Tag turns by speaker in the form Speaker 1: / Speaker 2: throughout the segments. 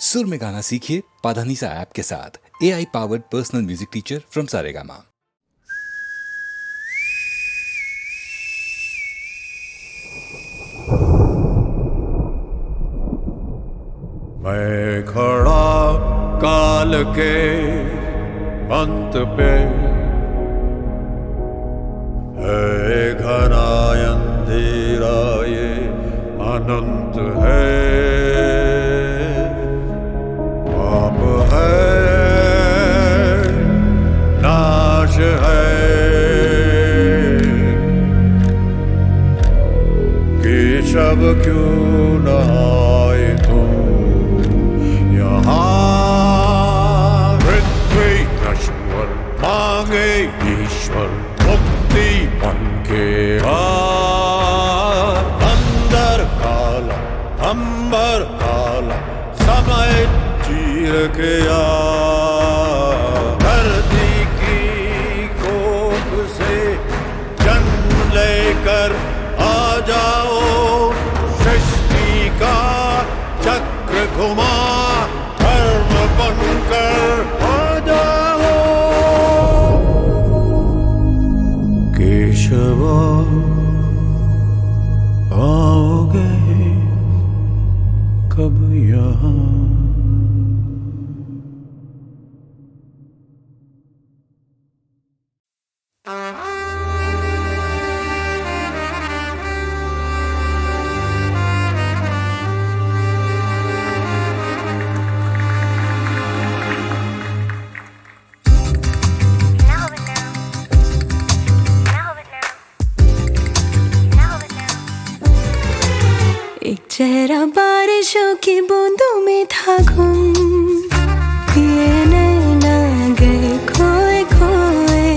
Speaker 1: सुर में गाना सीखिए पाधानीसा ऐप के साथ। AI powered personal music teacher from Saregama.
Speaker 2: मैं खड़ा काल के अंत पे, है घना अंधेरा ये अनंत है, पाप है नाश है, केशव क्यों न आए तुम यहाँ। पृथ्वी नश्वर मांगे ईश्वर मुक्ति मन के अंदर काला अंबर काला समय चीर के धरती की कोख से जन्म लेकर आ जाओ, सृष्टि का चक्र घुमा धर्म बनकर आ जाओ। केशव आओगे कब यहाँ।
Speaker 3: एक चेहरा बारिशों की बूंदों में था गुम, ये नैना गए खोए खोए,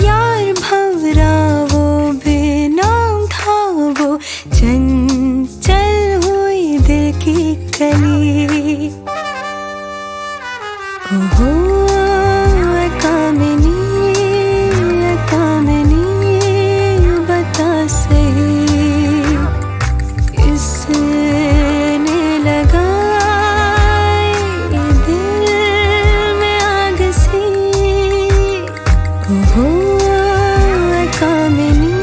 Speaker 3: यार भंवरा वो बेनाम था वो, चंचल हुई दिल की कली। ओहो कामिनी कामिनी बता सही, किसने लगाई दिल में आग सी। ओहो कामिनी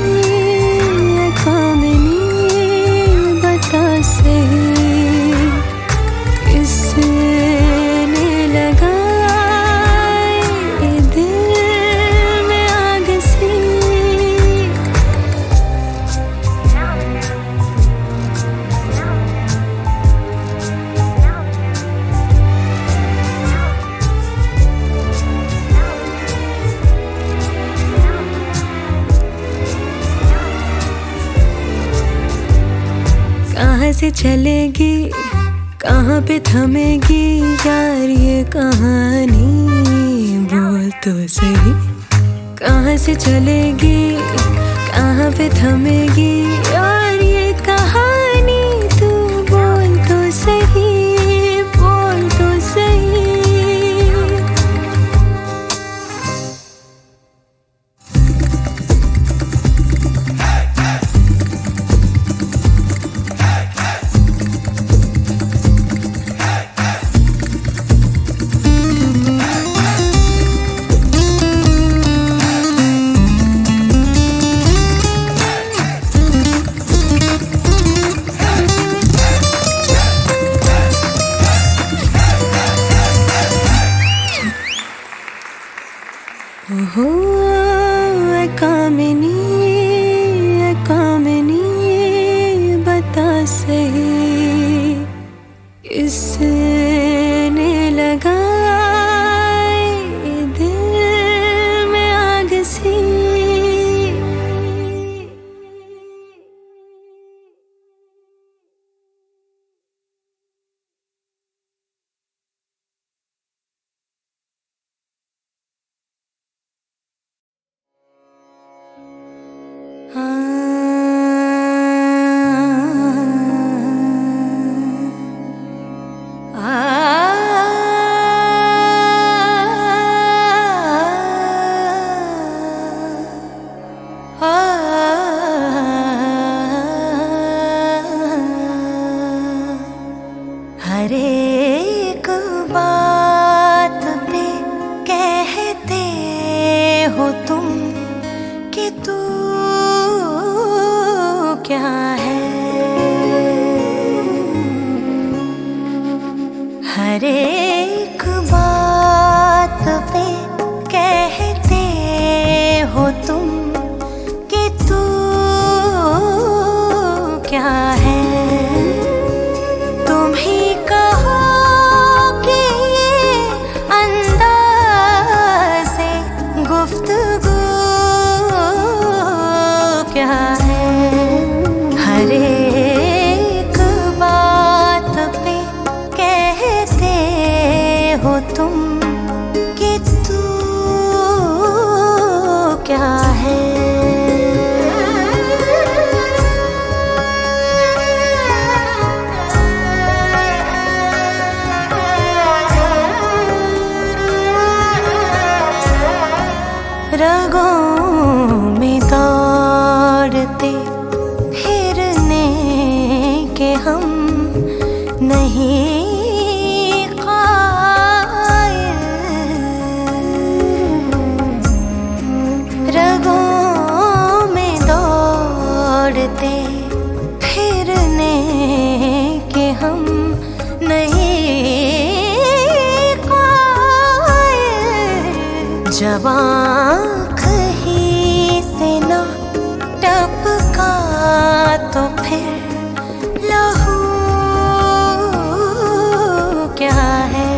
Speaker 3: कामिनी बता सही, किसने लगाई दिल में आग सी। कहाँ से चलेगी कहाँ पे थमेगी यार ये कहानी, बोल तो सही। कहाँ से चलेगी कहाँ पे थमेगी यार ये कहानी, तू बोल तो सही, बोल तो सही। ओहो कामिनी कामिनी बता सही, किसने लगाई दिल में आग सी। आ हर एक बात पे कहते हो तुम कि तू क्या है। हर एक बात पे कहते हो तुम कि तू क्या है। तुम ही कहो कि ये अंदाज़े गुफ्तगू क्या है। हर एक बात पे कहते हो तुम कि तू क्या है। रगों में दौड़ते फिरने के हम नहीं कायल। रगों में दौड़ते फिरने के हम नहीं कायल। जब आँख ही से न टपका तो फिर लहू क्या है।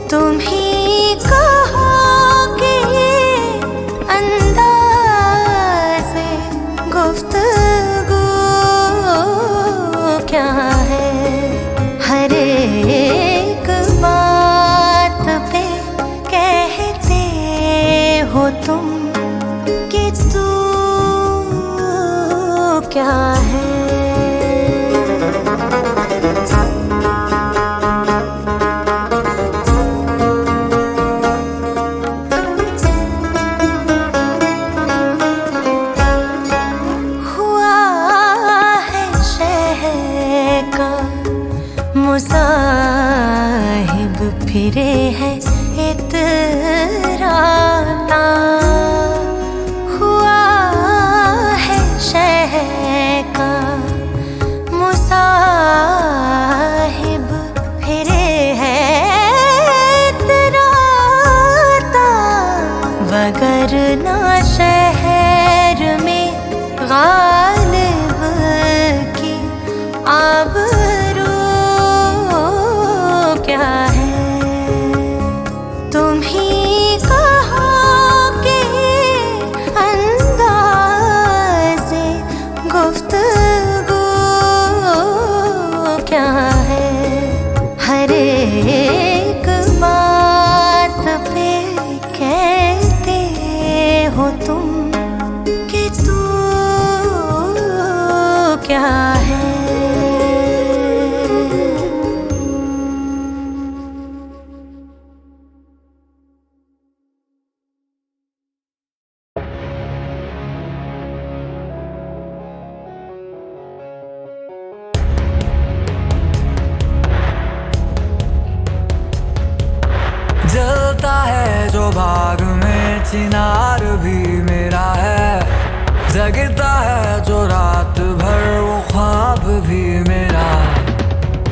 Speaker 3: तुम ही कहो कि ये अंदाज़े गुफ्तगू क्या है। हर एक बात पे कहते हो तुम कि तू क्या है। हुआ है शहर का मुसाहिब फिरे है इतराता। हुआ है शहर का मुसाहिब फिरे है इतराता। वगरना शहर में गालिब की आबरू क्या है। तुम ही कहो कि अंदाज़े गुफ्तगू क्या है। हर एक बात पे कहते हो तुम कि तू क्या है।
Speaker 4: जलता है जो बाग में चिनार भी मेरा है। जगता है जो रात भर वो ख्वाब भी मेरा।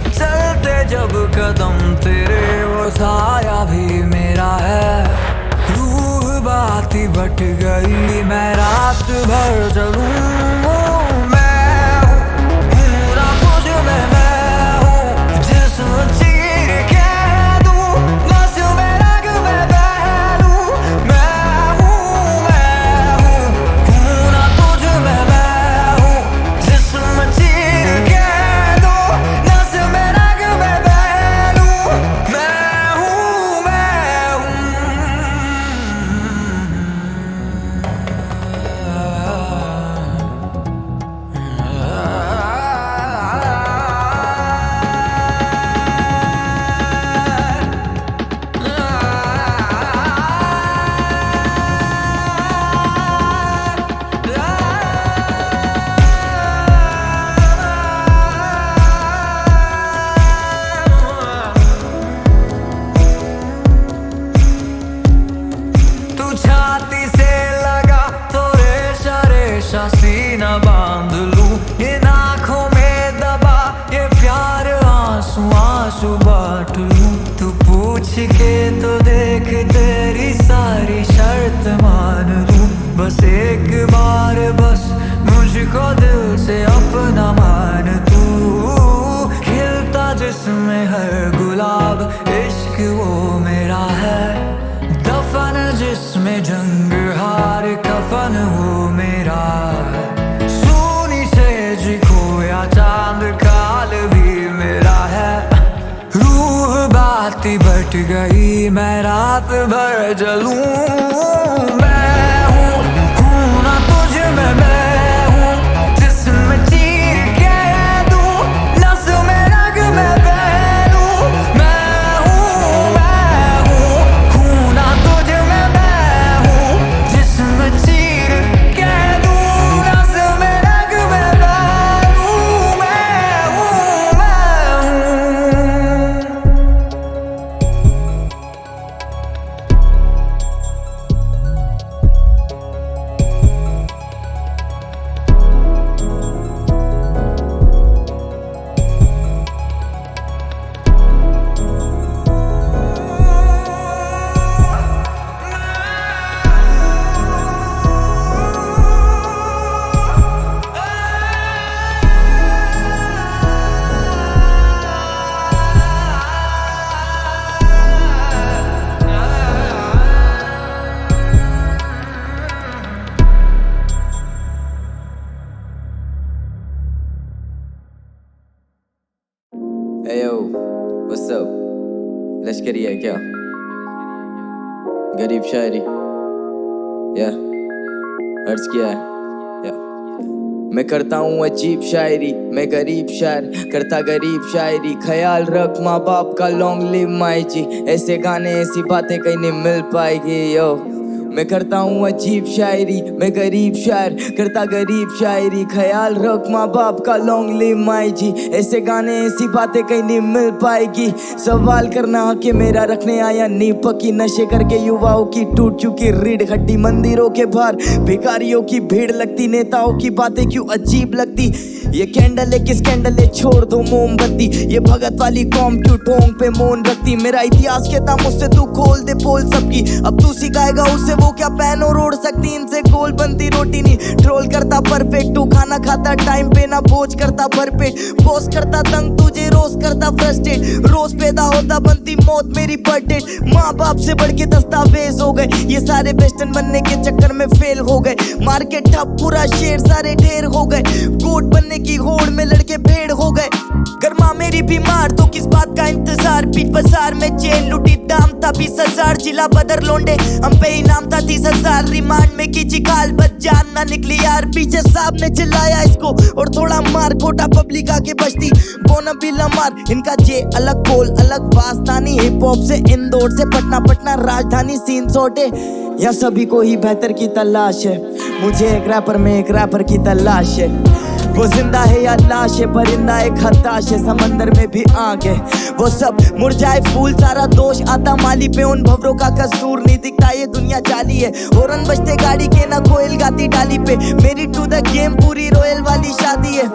Speaker 4: चलते जब कदम तेरे वो साया भी मेरा है। रूह बाती बट गई मैं रात भर चलूं। मैं हूँ ना कुछ में मैं हूँ जिस्म चीर के दूं। नस में रग में बहरूं। मैं हूँ ना तुझ में मैं हूँ जिस्म चीर के दूं। नस में रग में बहरूं। मैं हूँ आंसू बांट लूं। तू पूछ के तो देख तेरी सारी शर्त मान लूं। बस एक बार बस मुझको दिल से अपना मान। तू खिलता जिसमें हर गुलाब इश्क वो मेरा है। दफन जिसमें जंग हार कफन वो मेरा। सोनी सेज खोया चांद काल भी मेरा है। रूह बाती बट गई मैं रात भर जलूं। मैं हूँ ना तुझ में, मैं हूँ जिसमें चीर के दूं। नस में रग में बहलूं। मैं हूँ ना तुझ में, मैं हूँ जिसमें चीर के दूं। नस में रग में बहलूं। मैं हूँ।
Speaker 5: Hey yo, what's up? लश्करी है क्या? गरीब शायरी या अर्ज किया है या मैं करता हूँ अजीब शायरी। मैं गरीब शायर करता गरीब शायरी। ख्याल रख माँ बाप का, लॉन्ग लिव माई जी। ऐसे गाने ऐसी बातें कहीं नहीं मिल पाएगी यो। मैं करता हूँ अजीब शायरी। मैं गरीब शायर करता गरीब शायरी। ख्याल रख माँ बाप का, लॉन्ग लिव माई जी। ऐसे गाने ऐसी बातें कहीं नहीं मिल पाएगी। सवाल करना हक मेरा, रखने आया नींव पक्की। नशे करके युवाओं की टूट चुकी रीढ़ हड्डी। मंदिरों के बाहर भिखारियों की भीड़ लगती। नेताओं की बातें क्यों अजीब लगती। ये कैंडल है किस कैंडल है, छोड़ दो मोमबत्ती। ये भगत वाली कौम क्यों टोंग पे मौन रखती। मेरा इतिहास कहता मुझसे तू खोल दे पोल सबकी। अब तू सिखाएगा उससे वो क्या पैन और ओढ़ सकती। इनसे गोल बनती रोटी नहीं। ट्रोल करता परफेक्ट तू, खाना खाता टाइम पे ना बोझ करता भरपेट। बॉस करता तंग तुझे रोज करता फ्रस्ट्रेट। रोज पैदा होता बनती मौत मेरी बर्थडेट। माँ बाप से बढ़ के दस्तावेज हो गए ये सारे। वेस्टर्न बनने के चक्कर में फेल हो गए। मार्केट ठप पूरा शेर सारे ढेर हो गए। कोट बनने की होड़ में लड़के भेड़ हो गए। गर्मा मेरी बीमार तो किस बात का इंतजार। पीठ बाजार में चेन लुटी, दाम था 20,000। जिला बदर लोंडे हम पे इनाम था 30,000। रिमांड में की चिकाल बच जान ना निकली यार। पीछे साहब ने चिल्लाया इसको और थोड़ा मार। कोटा पब्लिक आके बचती बोना बिला मार। इनका जे अलग कोल अलग वास्तानी। हिप हॉप से इंदौर से पटना, पटना राजधानी सीन सोटे। या सभी को ही बेहतर की तलाश है। मुझे एक रैपर में एक रैपर की तलाश है। वो जिंदा है या लाश है, परिंदा एक हताश है। समंदर में भी आग है, वो सब मुरझाए फूल। सारा दोष आता माली पे, उन भवरों का कसूर नहीं दिखता। ये दुनिया जाली है, हॉर्न बजते गाड़ी के ना कोयल गाती डाली पे। मेरी टू द गेम पूरी रॉयल वाली शादी है।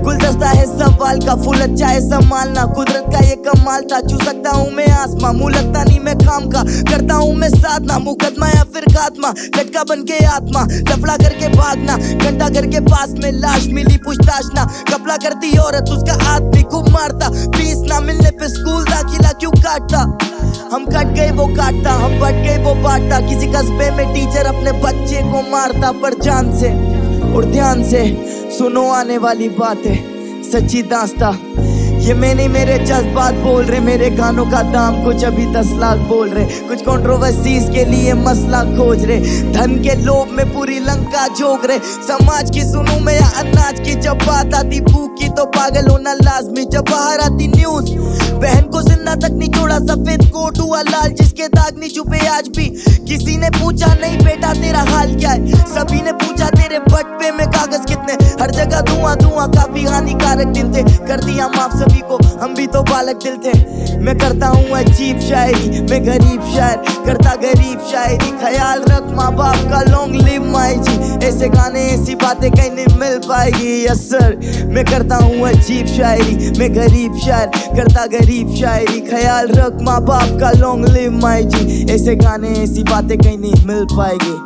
Speaker 5: गुलदस्ता है सवाल का, फूल अच्छा है संभालना। कुदरत का ये कमाल था। छू सकता हूँ मैं आसमां, मुँह लगता नहीं मैं काम का। करता हूँ मैं साधना, मुकदमा या फिर खात्मा। लटका बन के आत्मा, लफड़ा करके भागना। घंटा घर के पास में लाश मिली, पूछताछ ना। कपड़ा करती औरत, उसका आदमी खूब मारता। फीस ना मिलने पे स्कूल दाखिला क्यों काटता। हम कट गए वो काटता, हम बट गए वो बांटता। किसी कस्बे में टीचर अपने बच्चे को मारता। पर जान से और ध्यान से सुनो आने वाली बात है, सच्ची दास्ता। ये मैं नहीं, मेरे जज्बात बोल रहे। मेरे गानों का दाम कुछ अभी 10 लाख बोल रहे। कुछ कंट्रोवर्सीज के लिए मसला खोज रहे। धन के लोभ में पूरी लंका झोंक रहे। समाज की सुनूं मैं या अनाज की। जब बात आती भूख की तो पागल होना लाजमी। जब बाहर आती न्यूज, बहन को जिंदा तक नहीं छोड़ा। सफेद कोट हुआ लाल, जिसके दाग नहीं छुपे आज भी। किसी ने पूछा नहीं बेटा तेरा हाल क्या है। सभी ने पूछा तेरे बट पे में कागज कितने। हर जगह धुआं धुआं, काफी हानिकारक दिन थे, कर दिया माफ सभी को, हम भी तो बालक दिल थे। मैं करता हूँ अजीब शायरी, मैं गरीब शायर, करता गरीब शायरी, ख्याल रख माँ बाप का, लॉन्ग लिव माई जी। ऐसे गाने ऐसी बातें कहीं नहीं मिल पाएगी, यस सर। मैं करता हूँ अजीब शायरी, मैं गरीब शायर, करता गरीब शायरी, ख्याल रख माँ बाप का, लॉन्ग लिव माई जी। ऐसे गाने ऐसी बातें कहीं नहीं मिल पाएगी।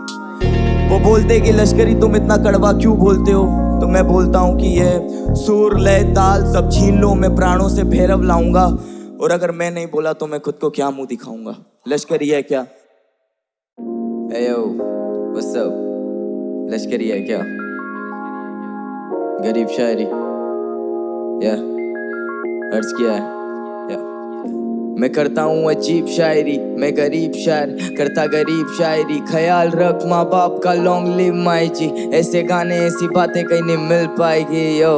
Speaker 5: वो बोलते कि लश्करी तुम इतना कड़वा क्यों बोलते हो, तो मैं बोलता हूँ कि ये सुर लय ताल सब छीन लो, मैं प्राणों से भैरव लाऊंगा। और अगर मैं नहीं बोला तो मैं खुद को क्या मुंह दिखाऊंगा। लश्करी है क्या? Hey yo, what's up? लश्करी है क्या? गरीब शायरी, या अर्ज किया है, या मैं करता हूँ अजीब शायरी, मैं गरीब शायर, करता गरीब शायरी, ख्याल रख माँ बाप का, लॉन्ग लिव माई जी। ऐसे गाने ऐसी बातें कहीं नहीं मिल पाएगी यो।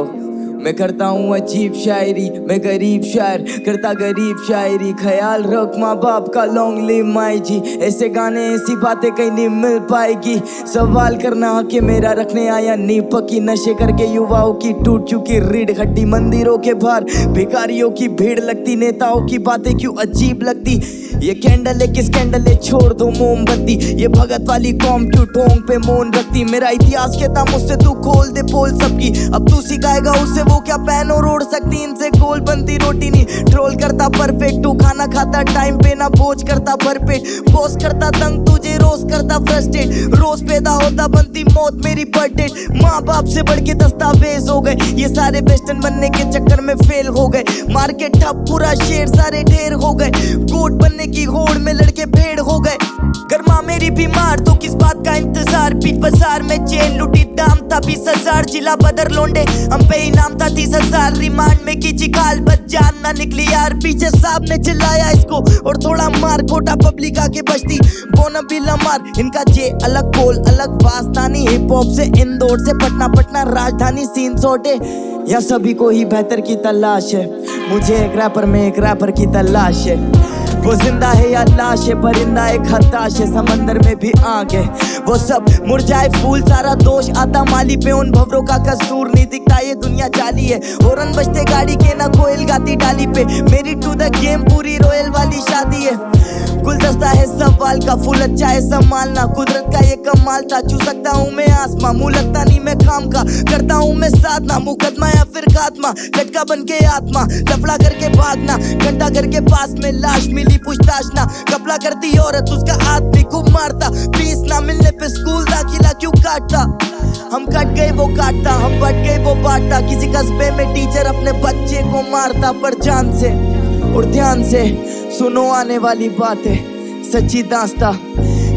Speaker 5: मैं करता हूँ अजीब शायरी, मैं गरीब शायर, करता गरीब शायरी, ख्याल रख माँ बाप का, लॉन्ग लिव माई जी। ऐसे गाने ऐसी बातें कहीं नहीं मिल पाएगी। सवाल करना कि मेरा रखने आया नींव पक्की, नशे करके युवाओं की टूट चुकी रीढ़ हड्डी, मंदिरों के बाहर भिखारियों की भीड़ लगती, नेताओं की बातें क्यों अजीब लगती। ये कैंडल है किस कैंडल है, छोड़ दो मोमबत्ती, ये भगत वाली कौम क्यों टोंग पे मौन रखती। मेरा इतिहास कहता मुझसे तू खोल दे पोल सबकी, अब तू सिखाएगा उसे वो क्या पैन और ओढ़ सकती। इनसे गोल बनती रोटी नहीं, ट्रोल करता परफेक्ट, तू खाना खाता टाइम पे ना, बोझ करता भरपेट, पोस करता तंग, तुझे रोज करता फ्रस्ट्रेट, रोज पैदा होता बनती मौत मेरी बर्थडेट। माँ बाप से बढ़ के दस्तावेज हो गए, ये सारे वेस्टर्न बनने के चक्कर में फेल हो गए। मार्केट ठप, पूरा शेर सारे ढेर हो गए, कोट बनने की होड़ में लड़के भेड़ हो गए। गर्मा मेरी बीमार तो किस बात का इंतजार, बीच बाजार में चेन लुटी, दाम था 20,000, जिला बदर लोंडे हम पे इनाम था 30,000, रिमांड में की जिकाल बच जान ना निकली यार। पीछे साहब ने चिल्लाया इसको और थोड़ा मार, खोटा पब्लिक आके बचती बोना बिला मार। इनका जे अलग बोल अलग वास्तानी, हिप हॉप से इंदौर से पटना, पटना राजधानी सीन सोटे, या सभी को ही बेहतर की तलाश है। मुझे एक रैपर में एक रैपर की तलाश है, वो जिंदा है या लाश है, परिंदा एक हताश है, समंदर में भी आग है। वो सब मुरझाए फूल, सारा दोष आता माली पे, उन भवरों का कसूर नहीं दिखता, ये दुनिया जाली है। हॉर्न बजते गाड़ी के ना, कोयल गाती डाली पे, मेरी टू द गेम पूरी रॉयल वाली शादी है। गुलदस्ता है सवाल का, फूल अच्छा है संभालना, कुदरत का ये कमाल था। छू सकता हूँ मैं आसमां, मुँह लगता नहीं मैं काम का, करता हूँ मैं साधना, मुकदमा या फिर खात्मा, लटका बन के आत्मा, लफड़ा करके भागना, घंटा घर के पास में लाश मिली पूछताछ ना, कपड़ा करती औरत उसका आदमी खूब मारता, फीस ना मिलने पे स्कूल दाखिला क्यों काटता। हम कट गए वो काटता, हम बट गए वो बांटता, किसी कस्बे में टीचर अपने बच्चे को मारता, पर जान से और ध्यान से सुनो आने वाली बात है सच्ची दास्ता।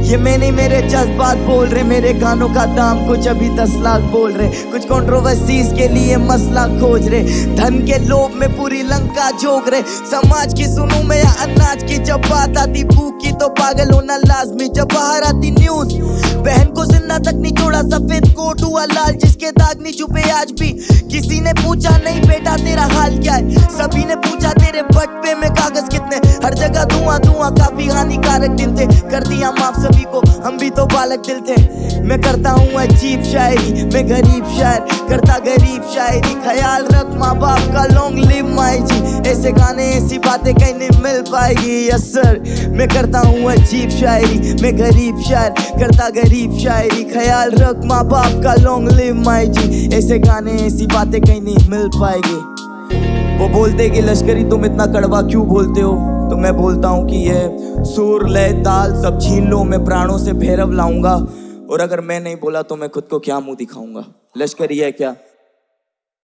Speaker 5: ये मैं नहीं, मेरे जज्बात बोल रहे, मेरे गानों का दाम कुछ अभी 10 लाख बोल रहे, कुछ कंट्रोवर्सीज के लिए मसला खोज रहे, धन के लोभ में पूरी लंका जोग रहे। समाज की सुनूं मैं या अनाज की, जब बात आती भूख की तो पागल होना लाजमी, जब बाहर आती न्यूज बहन को जिंदा तक नहीं छोड़ा, सफेद कोट हुआ लाल जिसके दाग नहीं छुपे आज भी। किसी ने पूछा नहीं बेटा तेरा हाल क्या है, सभी ने पूछा तेरे बटवे में कागज कितने। हर जगह धुआं धुआं, काफी हानिकारक दिन थे, कर दिया माफ सभी को, हम भी तो बालक दिल थे। मैं करता हूँ अजीब शायरी, मैं गरीब शायर, करता गरीब शायरी, ख्याल रख माँ बाप का, लॉन्ग लिव माई जी। ऐसे गाने ऐसी बातें कहीं नहीं मिल पाएगी, यस सर। मैं करता हूँ अजीब शायरी, मैं गरीब शायर, करता गरीब शायरी, ख्याल रख माँ बाप का, लॉन्ग लिव माई जी। ऐसे गाने ऐसी बातें कहीं नहीं मिल पाएगी। वो बोलते कि लश्करी तुम इतना कड़वा क्यों बोलते हो, तो मैं बोलता हूँ कि ये सुर लय ताल सब छीन लो, मैं प्राणों से भैरव लाऊंगा। और अगर मैं नहीं बोला तो मैं खुद को क्या मुंह दिखाऊंगा। लश्करी है क्या?